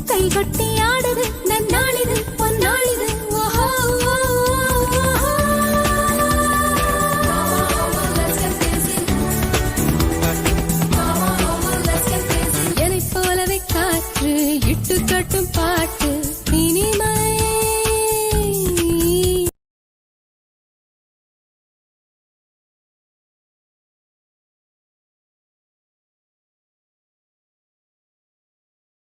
கைகொட்டி ஆடுது நன்னாளிது பொன்னாளிது என்னைப் போலவே காற்று இட்டு கட்டும் பாட்டு